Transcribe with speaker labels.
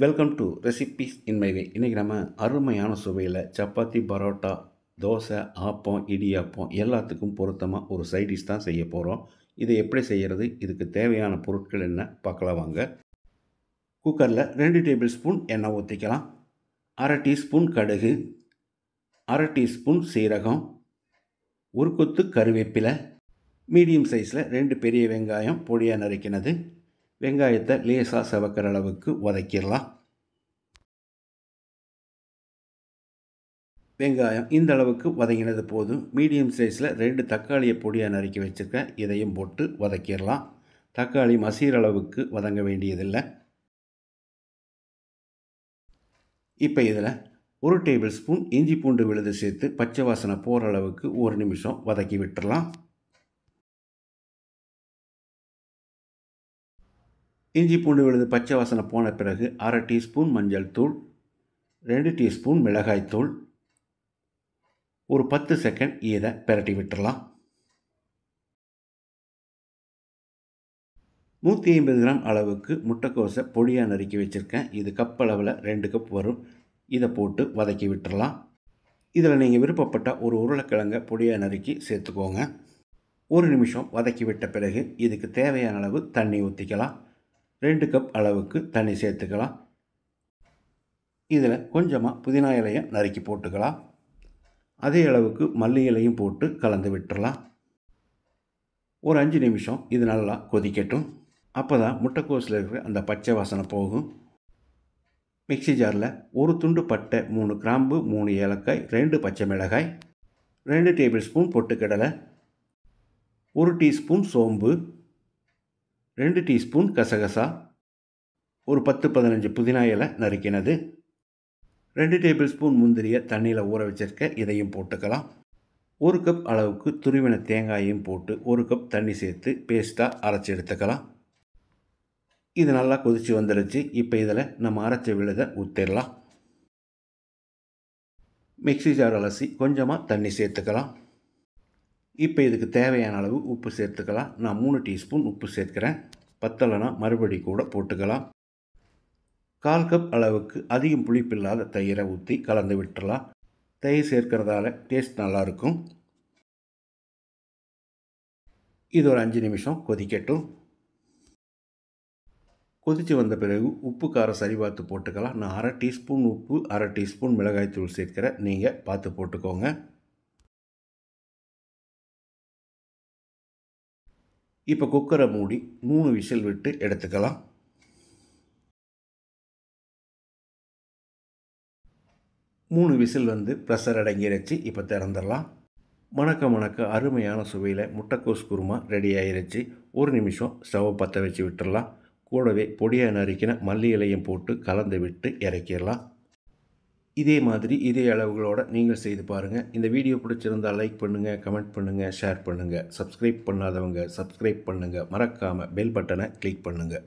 Speaker 1: Welcome to recipes in my way. இன்றைக்கி நம்ம அருமையான சுவையில் சப்பாத்தி, பரோட்டா, தோசை, ஆப்பம், இடியாப்பம் எல்லாத்துக்கும் பொருத்தமாக ஒரு சைட் டிஷ் தான் செய்ய போகிறோம். இதை எப்படி செய்கிறது, இதுக்கு தேவையான பொருட்கள் என்ன பார்க்கலாம் வாங்க. குக்கரில் 2 டேபிள் ஸ்பூன் எண்ணெய் ஊற்றிக்கலாம். அரை டீஸ்பூன் கடுகு, அரை டீஸ்பூன் சீரகம், ஒரு கொத்து கருவேப்பிலை, மீடியம் சைஸில் 2 பெரிய வெங்காயம் பொடியாக நறுக்கினது. வெங்காயத்தை லேசாக செவக்கிற அளவுக்கு வதக்கிடலாம். வெங்காயம் இந்த அளவுக்கு வதங்கினது போதும். மீடியம் சைஸில் 2 தக்காளியை பொடியாக நறுக்கி வச்சுருக்கேன், இதையும் போட்டு வதக்கிடலாம். தக்காளி மசிகிற அளவுக்கு வதங்க வேண்டியதில்லை. இப்போ இதில் 1 டேபிள் ஸ்பூன் இஞ்சி பூண்டு விழுது சேர்த்து பச்சை வாசனை போகிற அளவுக்கு 1 நிமிஷம் வதக்கி விட்டுடலாம். இஞ்சி பூண்டு விழுது பச்சை வாசனை போன பிறகு அரை டீஸ்பூன் மஞ்சள் தூள், 2 டீஸ்பூன் மிளகாய்த்தூள், ஒரு 10 செகண்ட் இதை பிரட்டி விட்டுடலாம். 150 கிராம் அளவுக்கு முட்டைக்கோஸை பொடியாக நறுக்கி வச்சுருக்கேன். இது கப் அளவில் 2 கப் வரும். இதை போட்டு வதக்கி விட்டுடலாம். இதில் நீங்கள் விருப்பப்பட்டால் ஒரு உருளைக்கிழங்கை பொடியாக நறுக்கி சேர்த்துக்கோங்க. 1 நிமிஷம் வதக்கி விட்ட பிறகு இதுக்கு தேவையான அளவு தண்ணி ஊற்றிக்கலாம். 2 கப் அளவுக்கு தண்ணி சேர்த்துக்கலாம். இதில் கொஞ்சமாக புதினா இலையை நறுக்கி போட்டுக்கலாம். அதே அளவுக்கு மல்லி இலையும் போட்டு கலந்து விட்டுறலாம். ஒரு 5 நிமிஷம் இது நல்லா கொதிக்கட்டும். அப்போ தான் முட்டைக்கோஸில் இருக்கிற அந்த பச்சை வாசனை போகும். மிக்ஸி ஜாரில் 1 துண்டு பட்டை, 3 கிராம்பு, 3 ஏலக்காய், 2 பச்சை மிளகாய், 2 டேபிள் ஸ்பூன் பொட்டுக்கடலை, 1 டீஸ்பூன் சோம்பு, 2 டீஸ்பூன் கசகசா, ஒரு 10-15 புதினா இலை நறுக்கினது, 2 டேபிள் ஸ்பூன் முந்திரியை தண்ணியில் ஊற வச்சிருக்க, இதையும் போட்டுக்கலாம். 1 கப் அளவுக்கு துருவின தேங்காயையும் போட்டு 1 கப் தண்ணி சேர்த்து பேஸ்ட்டாக அரைச்சி எடுத்துக்கலாம். இது நல்லா கொதித்து வந்துடுச்சு. இப்போ இதில் நம்ம அரைச்ச விழுதை ஊற்றிடலாம். மிக்ஸி ஜார் அலசி கொஞ்சமாக தண்ணி சேர்த்துக்கலாம். இப்போ இதுக்கு தேவையான அளவு உப்பு சேர்த்துக்கலாம். நான் 3 டீஸ்பூன் உப்பு சேர்க்கிறேன். பத்தலைனா மறுபடி கூட போட்டுக்கலாம். 1/4 கப் அளவுக்கு அதிகம் புளிப்பில்லாத தயிரை ஊற்றி கலந்து விட்டுறலாம். தயிர் சேர்க்கிறதால டேஸ்ட் நல்லாயிருக்கும். இது ஒரு 5 நிமிஷம் கொதிக்கட்டும். கொதித்து வந்த பிறகு உப்பு காரம் சரி பார்த்து போட்டுக்கலாம். நான் அரை டீஸ்பூன் உப்பு, அரை டீஸ்பூன் மிளகாய்த்தூள் சேர்க்கிறேன். நீங்கள் பார்த்து போட்டுக்கோங்க. இப்போ குக்கரை மூடி 3 விசில் விட்டு எடுத்துக்கலாம். 3 விசில் வந்து ப்ரெஷர் அடங்கிருச்சு. இப்போ திறந்துடலாம். மணக்க அருமையான சுவையில் முட்டைக்கோஸ் குருமா ரெடி ஆயிருச்சு. 1 நிமிஷம் ஸ்டவ் பற்ற வச்சு விட்டுடலாம். கூடவே பொடியாக நறுக்கின மல்லி இலையும் போட்டு கலந்து விட்டு இறக்கிடலாம். இதே மாதிரி இதே அளவுகளோடு நீங்கள் செய்து பாருங்கள். இந்த வீடியோ பிடிச்சிருந்தால் லைக் பண்ணுங்கள், கமெண்ட் பண்ணுங்கள், ஷேர் பண்ணுங்கள். சப்ஸ்கிரைப் பண்ணாதவங்க சப்ஸ்கிரைப் பண்ணுங்கள். மறக்காமல் பெல் பட்டனை கிளிக் பண்ணுங்கள்.